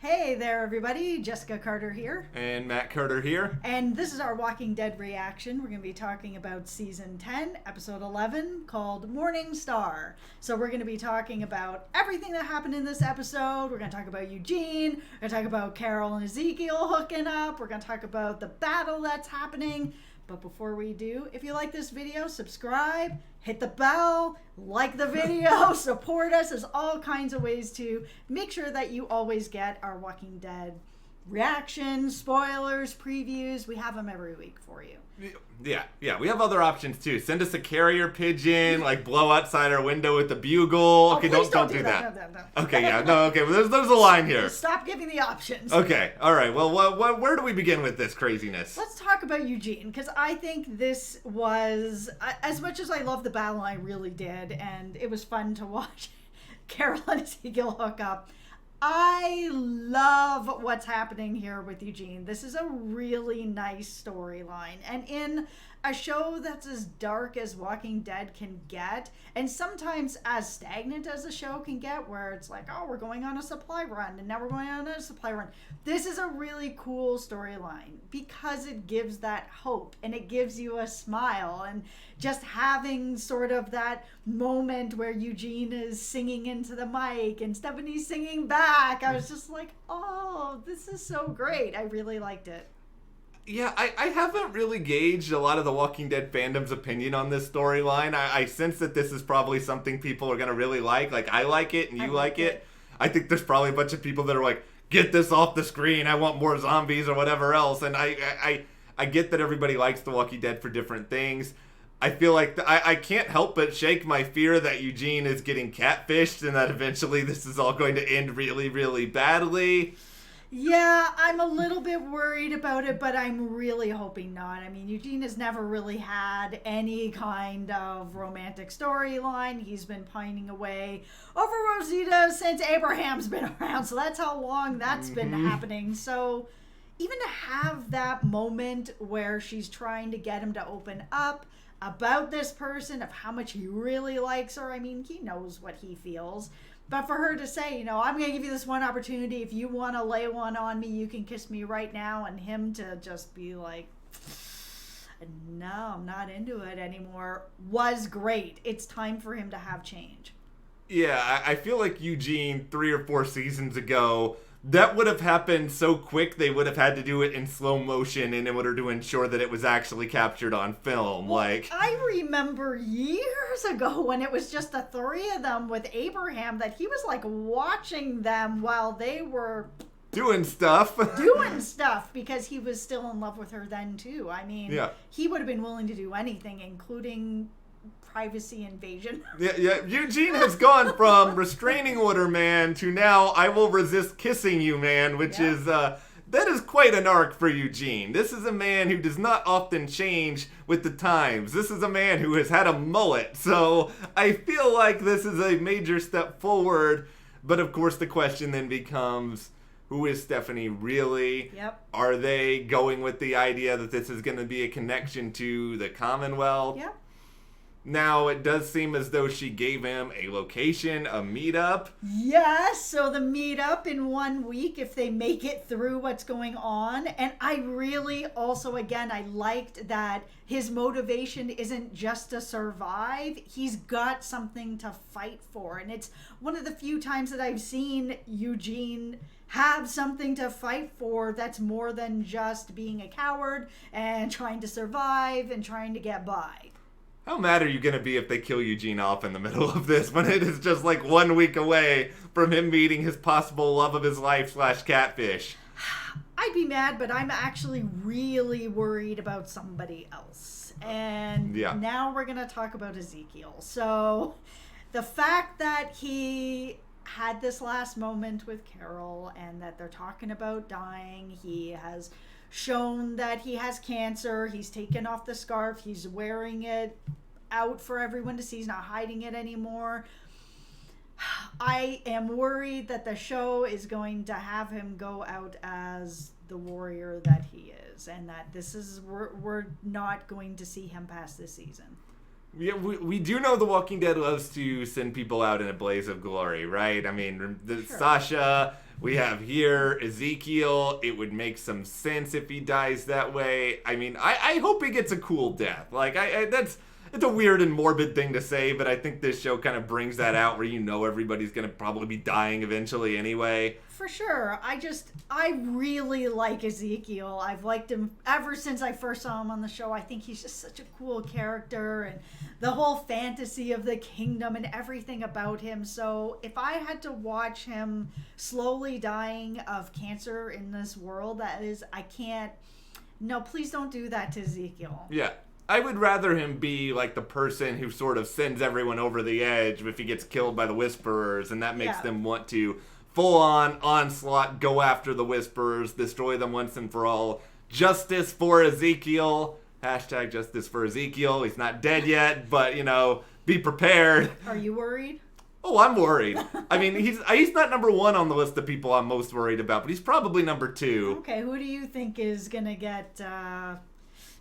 Hey there, everybody. Jessica Carter here. And Matt Carter here. And this is our Walking Dead reaction. We're going to be talking about Season 10, Episode 11, called Morning Star. So we're going to be talking about everything that happened in this episode. We're going to talk about Eugene. We're going to talk about Carol and Ezekiel hooking up. We're going to talk about the battle that's happening. But before we do, if you like this video, subscribe, hit the bell, like the video, support us. There's all kinds of ways to make sure that you always get our Walking Dead reactions, spoilers, previews. We have them every week for you. Yeah. We have other options too. Send us a carrier pigeon, like blow outside our window with the bugle. Okay, don't do that. No. Okay, yeah, no, okay. Well, there's a line here. Stop giving the options. Okay, all right. Well, where do we begin with this craziness? Let's talk about Eugene, because I think this was, as much as I love the battle, I really did, and it was fun to watch Carol and Ezekiel hook up. I love what's happening here with Eugene. This is a really nice storyline. And in a show that's as dark as Walking Dead can get, and sometimes as stagnant as a show can get, where it's like, oh, we're going on a supply run, and now we're going on a supply run. This is a really cool storyline because it gives that hope, and it gives you a smile, and just having sort of that moment where Eugene is singing into the mic and Stephanie's singing back. I was just like, oh, this is so great. I really liked it. Yeah, I haven't really gauged a lot of the Walking Dead fandom's opinion on this storyline. I sense that this is probably something people are going to really like. Like, I like it and you like it. I think there's probably a bunch of people that are like, get this off the screen. I want more zombies or whatever else. And I get that everybody likes The Walking Dead for different things. I feel like I can't help but shake my fear that Eugene is getting catfished and that eventually this is all going to end really, really badly. Yeah, I'm a little bit worried about it, but I'm really hoping not. I mean, Eugene has never really had any kind of romantic storyline. He's been pining away over Rosita since Abraham's been around, so that's how long that's been happening. So even to have that moment where she's trying to get him to open up about this person, of how much he really likes her, I mean, he knows what he feels. But for her to say, you know, I'm going to give you this one opportunity. If you want to lay one on me, you can kiss me right now. And him to just be like, no, I'm not into it anymore, was great. It's time for him to have change. Yeah, I feel like Eugene 3 or 4 seasons ago, that would have happened so quick they would have had to do it in slow motion in order to ensure that it was actually captured on film. Like, I remember years ago when it was just the 3 of them with Abraham, that he was like watching them while they were doing stuff because he was still in love with her then too. I mean, yeah. He would have been willing to do anything, including privacy invasion. Yeah. Eugene has gone from restraining order man to now I will resist kissing you man, which is that is quite an arc for Eugene. This is a man who does not often change with the times. This is a man who has had a mullet. So I feel like this is a major step forward. But of course the question then becomes, who is Stephanie really? Yep. Are they going with the idea that this is going to be a connection to the Commonwealth? Yep. Now, it does seem as though she gave him a location, a meetup. Yes, so the meetup in 1 week if they make it through what's going on. And I really also, again, I liked that his motivation isn't just to survive. He's got something to fight for. And it's one of the few times that I've seen Eugene have something to fight for that's more than just being a coward and trying to survive and trying to get by. How mad are you going to be if they kill Eugene off in the middle of this when it is just like 1 week away from him meeting his possible love of his life / catfish? I'd be mad, but I'm actually really worried about somebody else. And now we're going to talk about Ezekiel. So the fact that he had this last moment with Carol and that they're talking about dying, he has shown that he has cancer. He's taken off the scarf. He's wearing it out for everyone to see. He's not hiding it anymore. I am worried that the show is going to have him go out as the warrior that he is, and that this is we're not going to see him past this season. Yeah, we do know The Walking Dead loves to send people out in a blaze of glory, right? I mean, Sure. Sasha, we have here Ezekiel. It would make some sense if he dies that way. I mean, I hope he gets a cool death. Like, it's a weird and morbid thing to say, but I think this show kind of brings that out where everybody's going to probably be dying eventually anyway. For sure. I really like Ezekiel. I've liked him ever since I first saw him on the show. I think he's just such a cool character, and the whole fantasy of the kingdom and everything about him. So if I had to watch him slowly dying of cancer in this world, I can't. No, please don't do that to Ezekiel. Yeah. I would rather him be like the person who sort of sends everyone over the edge if he gets killed by the Whisperers, and that makes them want to full-on onslaught, go after the Whisperers, destroy them once and for all. Justice for Ezekiel. Hashtag justice for Ezekiel. He's not dead yet, but, be prepared. Are you worried? Oh, I'm worried. I mean, he's not number one on the list of people I'm most worried about, but he's probably number two. Okay, who do you think is going to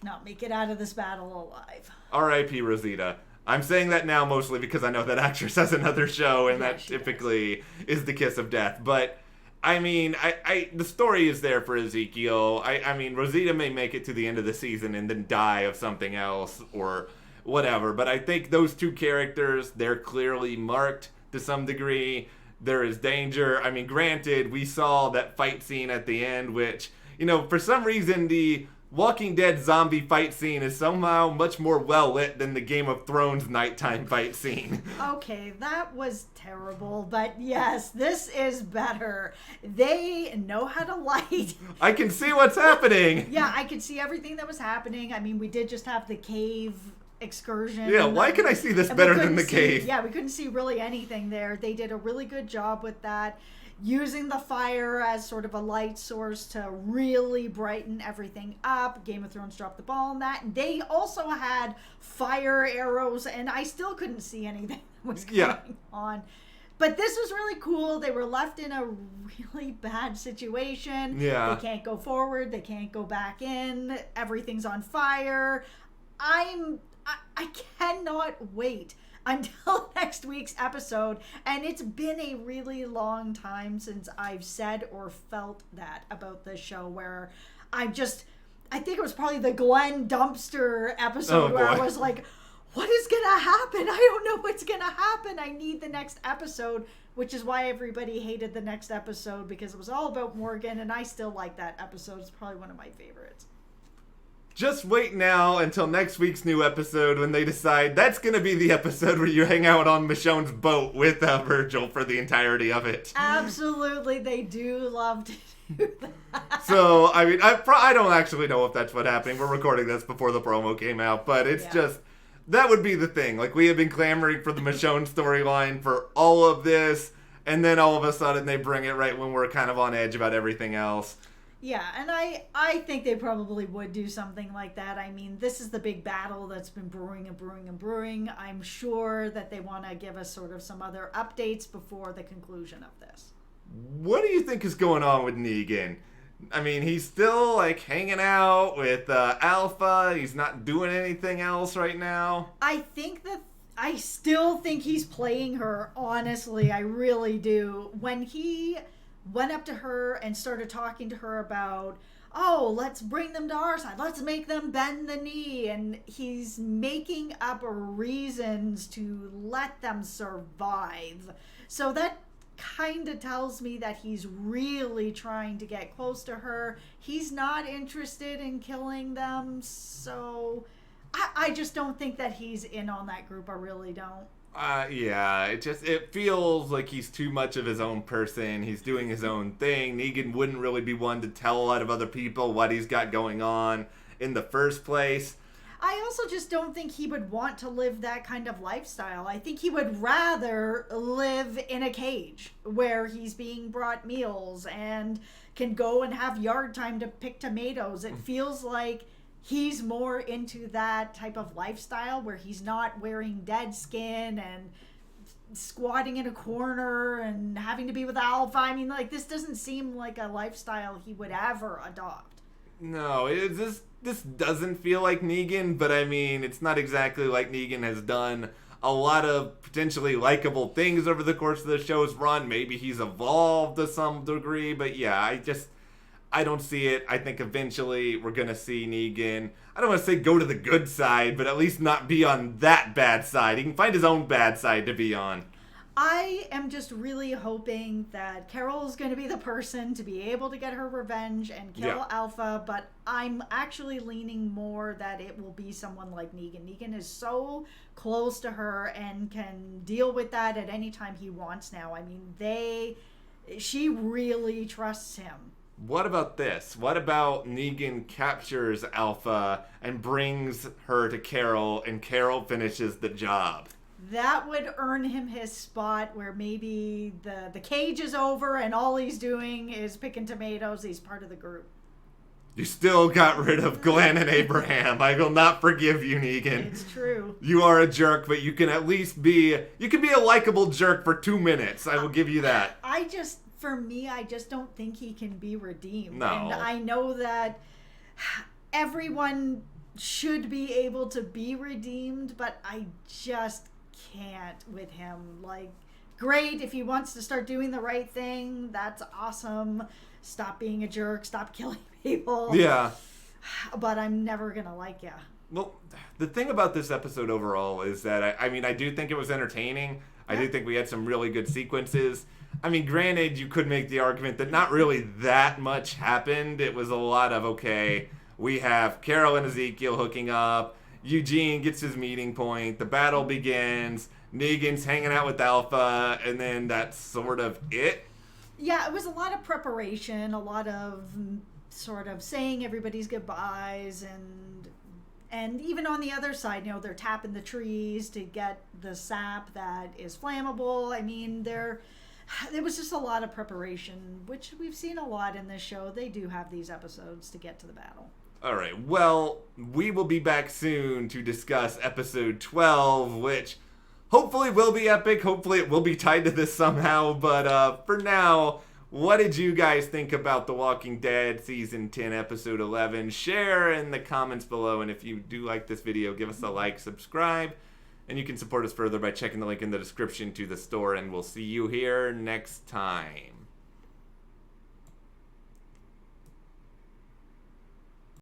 not make it out of this battle alive? R.I.P. Rosita. I'm saying that now mostly because I know that actress has another show, and that she typically is the kiss of death. But, I mean, the story is there for Ezekiel. I mean, Rosita may make it to the end of the season and then die of something else or whatever. But I think those two characters, they're clearly marked to some degree. There is danger. I mean, granted, we saw that fight scene at the end, which, for some reason, the Walking Dead zombie fight scene is somehow much more well lit than the Game of Thrones nighttime fight scene. Okay, that was terrible, but yes, this is better. They know how to light. I can see what's happening. Yeah, I could see everything that was happening. I mean, we did just have the cave excursion. Yeah, why can I see this better than the cave? Yeah, we couldn't see really anything there. They did a really good job with that, using the fire as sort of a light source to really brighten everything up. Game of Thrones dropped the ball on that. And they also had fire arrows, and I still couldn't see anything that was going on. But this was really cool. They were left in a really bad situation. Yeah. They can't go forward. They can't go back in. Everything's on fire. I cannot wait until next week's episode, and it's been a really long time since I've said or felt that about this show, where I think it was probably the Glenn dumpster episode where I was like, what is gonna happen? I don't know what's gonna happen. I need the next episode, which is why everybody hated the next episode, because it was all about Morgan, and I still like that episode. It's probably one of my favorites. Just wait now until next week's new episode when they decide that's going to be the episode where you hang out on Michonne's boat with Virgil for the entirety of it. Absolutely, they do love to do that. So, I mean, I don't actually know if that's what's happening. We're recording this before the promo came out, but it's just, that would be the thing. Like, we have been clamoring for the Michonne storyline for all of this, and then all of a sudden they bring it right when we're kind of on edge about everything else. Yeah, and I think they probably would do something like that. I mean, this is the big battle that's been brewing and brewing and brewing. I'm sure that they want to give us sort of some other updates before the conclusion of this. What do you think is going on with Negan? I mean, he's still, like, hanging out with Alpha. He's not doing anything else right now. I still think he's playing her, honestly. I really do. When he went up to her and started talking to her about, oh, let's bring them to our side, let's make them bend the knee, and he's making up reasons to let them survive. So that kind of tells me that he's really trying to get close to her. He's not interested in killing them, so I just don't think that he's in on that group. I really don't. Yeah, it feels like he's too much of his own person. He's doing his own thing. Negan wouldn't really be one to tell a lot of other people what he's got going on in the first place. I also just don't think he would want to live that kind of lifestyle. I think he would rather live in a cage where he's being brought meals and can go and have yard time to pick tomatoes. It feels like he's more into that type of lifestyle where he's not wearing dead skin and squatting in a corner and having to be with Alpha. I mean, like, this doesn't seem like a lifestyle he would ever adopt. No, this doesn't feel like Negan, but I mean, it's not exactly like Negan has done a lot of potentially likable things over the course of the show's run. Maybe he's evolved to some degree, but yeah, I don't see it. I think eventually we're going to see Negan, I don't want to say go to the good side, but at least not be on that bad side. He can find his own bad side to be on. I am just really hoping that Carol is going to be the person to be able to get her revenge and kill Alpha, but I'm actually leaning more that it will be someone like Negan. Negan is so close to her and can deal with that at any time he wants now. I mean, she really trusts him. What about this? What about Negan captures Alpha and brings her to Carol, and Carol finishes the job? That would earn him his spot where maybe the cage is over and all he's doing is picking tomatoes. He's part of the group. You still got rid of Glenn and Abraham. I will not forgive you, Negan. It's true. You are a jerk, but you can at least be a likable jerk for 2 minutes. I will give you that. For me, I just don't think he can be redeemed. No. And I know that everyone should be able to be redeemed, but I just can't with him. Like, great, if he wants to start doing the right thing, that's awesome. Stop being a jerk, stop killing people. Yeah. But I'm never gonna like ya. Well, the thing about this episode overall is that, I do think it was entertaining. I do think we had some really good sequences. I mean, granted, you could make the argument that not really that much happened. It was a lot of, okay, we have Carol and Ezekiel hooking up, Eugene gets his meeting point, the battle begins, Negan's hanging out with Alpha, and then that's sort of it. Yeah, it was a lot of preparation, a lot of sort of saying everybody's goodbyes, and even on the other side, they're tapping the trees to get the sap that is flammable. I mean, there was just a lot of preparation, which we've seen a lot in this show. They do have these episodes to get to the battle. All right, well, we will be back soon to discuss episode 12, which hopefully will be epic. Hopefully it will be tied to this somehow. But for now, what did you guys think about The Walking Dead Season 10, Episode 11? Share in the comments below. And if you do like this video, give us a like, subscribe. And you can support us further by checking the link in the description to the store. And we'll see you here next time.